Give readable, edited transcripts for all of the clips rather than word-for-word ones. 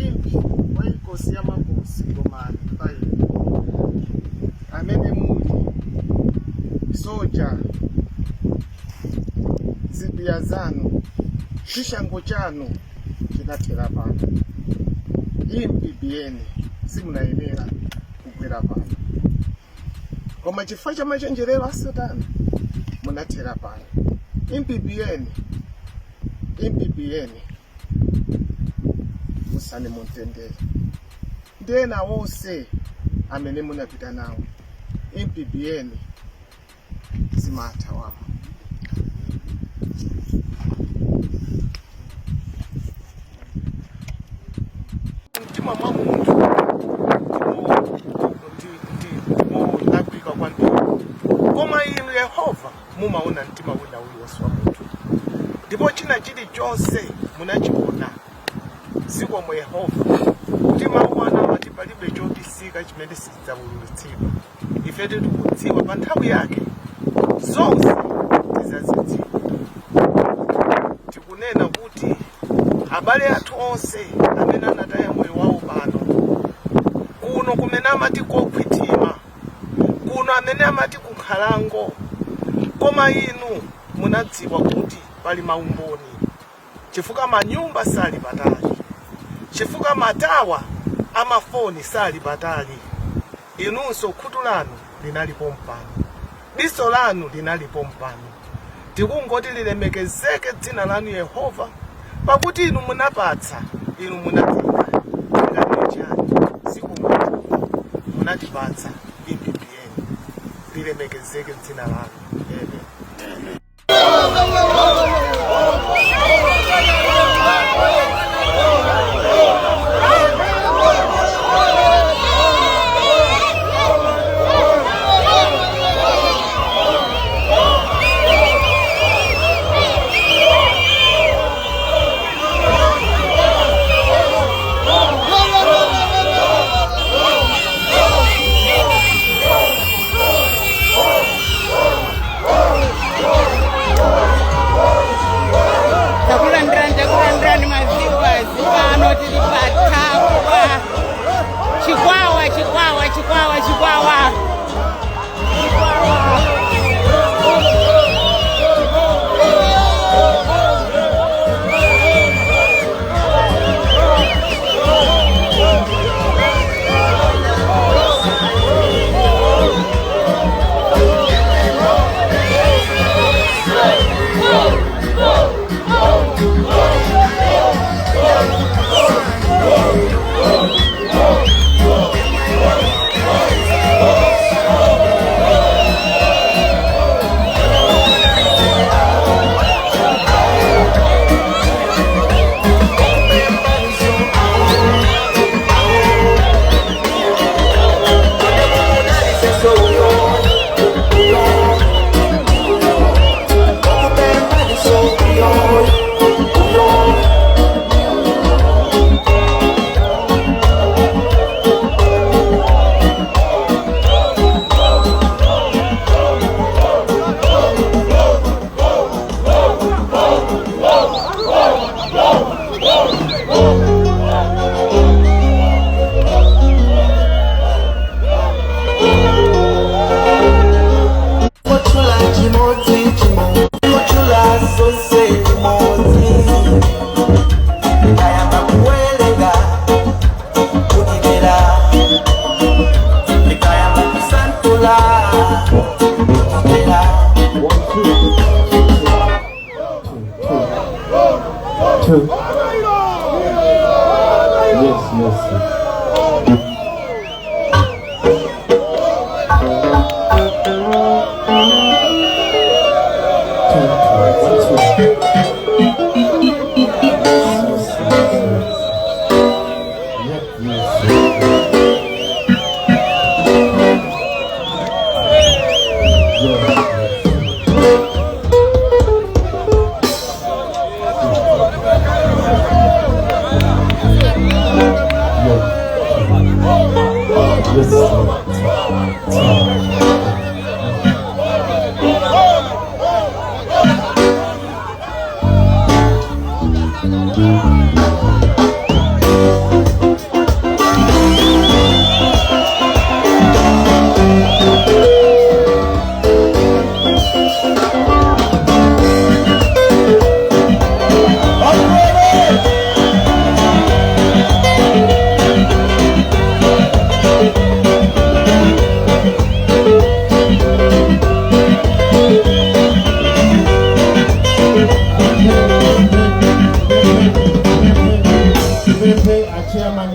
impi wayinkosi yamakhosi Ngomane amene muli soja zibiya zanu chishango chanu chinathera pano. Impi biyeni simunayenera kugwera pano, koma chifukwa cha machenjerero a Satana munathera pano. Impi biyeni musane muntendere ndena wonse amene munapita nawo. Impi biyeni zimatha wawo. Mtima mwa muntu lakwika kwambiri, koma inu Yehova mumaona mtima wina uliwonse wa muntu, ndipo china chilichonse munachiona. Zikomo Yehova kuti mawu anu amati palibe chobisika chimene sichidzawululitsidwa. Ife tikudziwa pa nthawi yake zonse tizazidziwa. Tikunena kuti abale athu onse amene anataya moyo wawo pano, kuno kumene amati kokhwitima, kuno amene amati kunkhalango, koma inu munadziwa kuti pali maumboni, chifukwa manyumba sali patali, chifukwa matawa amafoni sali patali. Inunso khutu lanu linalipo mpano, diso lanu linalipo mpano. Tikungoti lilemekezeke dzina lanu Yehova, pakuti inu munapatsa, inu munatenga, ngati chani sikungoti munatipatsa. Impi biyeni lilemekezeke dzina lanu. Amen.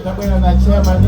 tabwera na chairman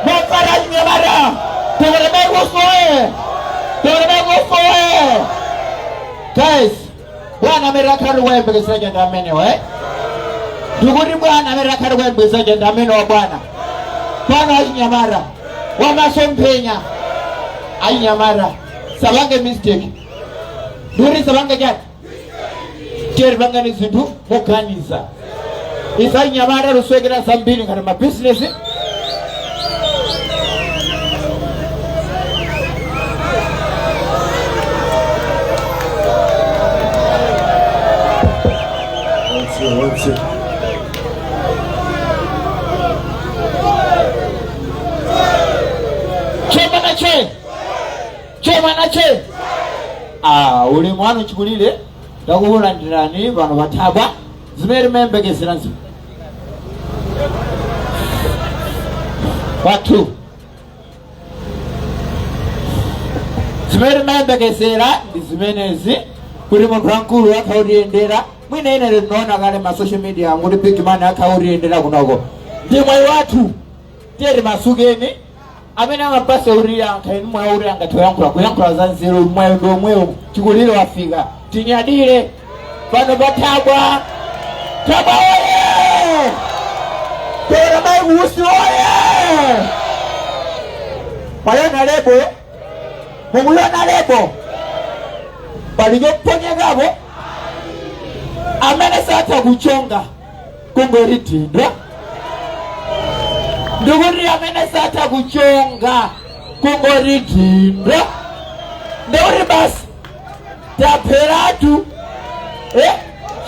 Mofa Nyamara. Guys, Bwana amerakari wembe kisege ndamene we. Duguri Bwana amerakari wembe kisege ndamene wa Bwana. Bwana wa Nyamara. wamasompenya ainyamara sabange mistake duri sabange jati teri bangani zindu muganiza isa inyamara ruswegera sambini kana ma business Chemanache uli mwana chikulile takuulandirani vano vathabwa zimene membekezera nzi watu zimene membekezera ndi zimenezi kuti munthu wankulu akhautiyendera mwina ine linoona kale ma social media kuti big man akhautiyendera kunoko ndi mwayi wathu tiyeti masukeni amene amapasa uriya nkaini mwa uriya ngatoyankhula kuyankhula za nzeru mwayo ndo mweyo chikulire wafika tinyadire pano pathabwa thabwa oye tera mai kuusi oye payona lebo mumuyona lebo palijoponyekapo amene satha kuchonga kungoritindwa ndikuti amene satha kuchonga kungoritindwa ndikuti basi tapheratu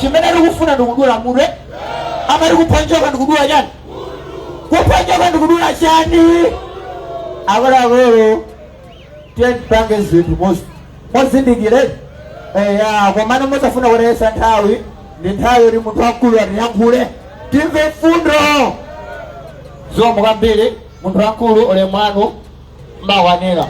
chimene tikufuna ndikudula mure amene kuphonjoka ndikudula chani kuphonjoka ndikudula chani akolo tipange zinthu mozindikire komano mosafuna kulesa nthawi ndi nthawi yoti munthu wankulu atiyankhule timve mfundo zomwe kwambiri munthu wankulu ole mwanu mawanira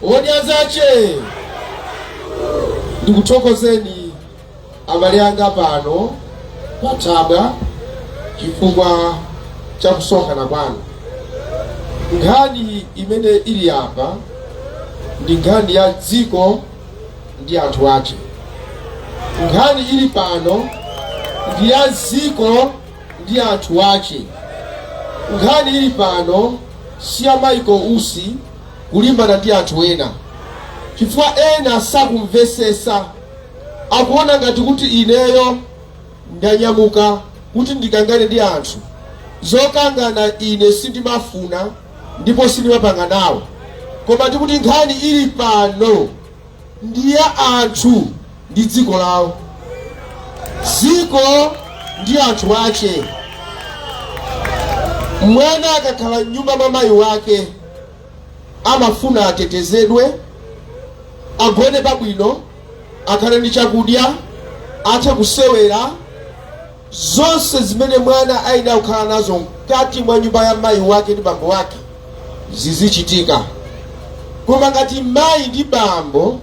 Odiazache ndikutokozeni abale anga pano pathabwa chifukwa cha kusonkhana kwanu. Nkhani imene ili apa ndi nkhani ya dziko ndi anthu ake. Nkhani ili pano ndi ya dziko ndi anthu ake. Nkhani ili pano si ya Michael Usi kulimbana ndi anthu ena, chifukwa ena sakumvesesa, akuona ngati kuti ineyo ndanyamuka kuti ndikangane ndi anthu zokangana ine sindimafuna ndipo sindimapanga nawo. Koma ndikuti nkhani ili pano ndi ya anthu ndi dziko lawo, dziko ndi anthu ake. Mwana akakhala m'nyumba mwa mayi wake amafuna atetezedwe, agone pabwino, akhale ndi chakudya, athe kusewera, zonse zimene mwana ayenera kukhala nazo mkati mwa nyumba ya mayi wake ndi bambo wake zizichitika. Koma ngati mayi ndi bambo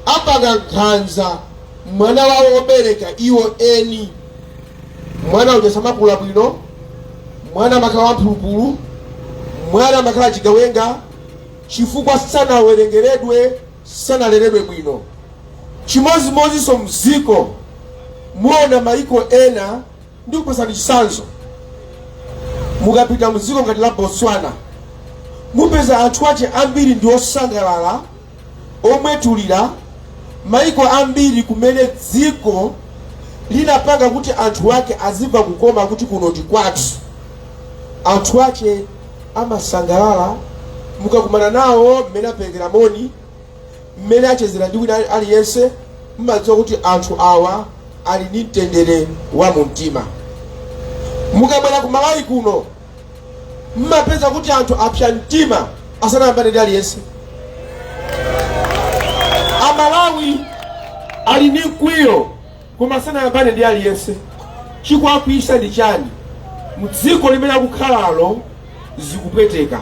apanga nkhanza mwana wawo obereka iwo eni, mwana uja samakula bwino, mwana amakhala wamphulupulu, mwana amakhala chigawenga, chifukwa sanawerengeredwe, sanaleredwe bwino. Chimozimozinso mziko muona maiko ena ndi kupasani chisanzo. Mukapita mziko ngati la Botswana mupeza anthu ache ambiri ndi osangalala, omwetulira. Maiko ambiri kumene dziko linapanga kuti anthu ake azimva kukoma kuti kuno ndi kwathu, anthu ache amasangalala. Mukakumana nawo mmene apengera moni, mmene achezera ndi wina aliyense, mmadziwa kuti anthu awa ali ndi mtendere wa mumtima. Mukabwera ku Malawi kuno mmapeza kuti anthu apsa mtima asanayambane ndi aliyense. Amalawi ali ndi mkwiyo koma asanayambane ndi aliyense. Chikwakwisa ndi chani? Mdziko limene akukhalalo zikupweteka.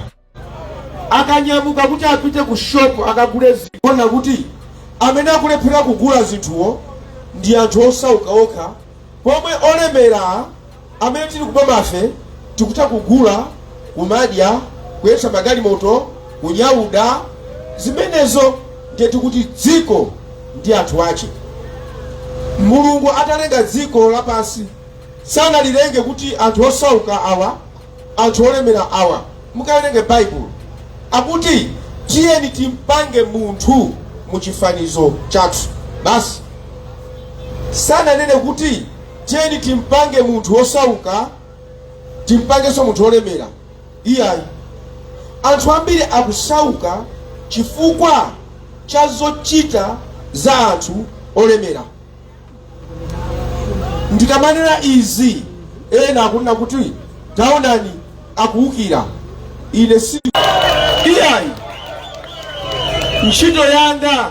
Akanyamuka kuti apite ku shop akagule zinthu, kuti amene akulephera kugula zinthuwo ndi anthu osauka okha, pomwe olemera amene tili kubomafe tikuta kugula, kumadya, kuyesa magalimoto, kunyauda. Zimenezo ndiye tikuti dziko ndi anthu ache. Mulungu atalenga dziko lapansi sanalilenge kuti anthu osauka awa, anthu olemera awa. Mukawerenge Bible akuti tiyeni timpange munthu muchifanizo chathu. Basi sananene kuti tiyeni timpange munthu osauka timpangenso munthu olemera. Iyayi, anthu ambiri akusauka chifukwa cha zochita za anthu olemera. Ndikamanena izi ena akunena kuti taonani akuukira. Ine si iyayi, ntchito yanga